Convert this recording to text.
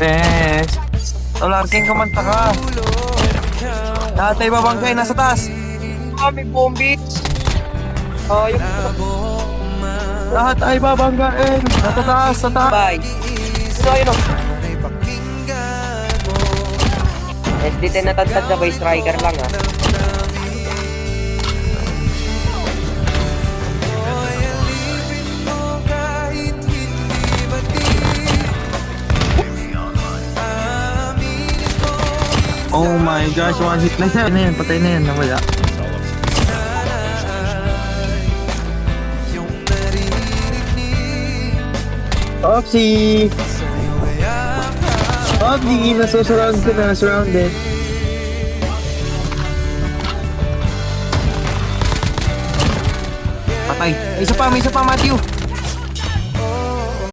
Bes. Solar King, kumanta ka. Lahat ay babangkay, nasa taas. May bombi. Ayun. Lahat ay babangkain. Nasa taas, sa taas. Bye. So, ayun o. SD10 na tantad na by striker lang ah. Oh my gosh, one hit na yan. Patay na yan, nawala. Opsi! Opsi! Nasusurround ko na, surrounded. Patay. May isa pa, Matthew.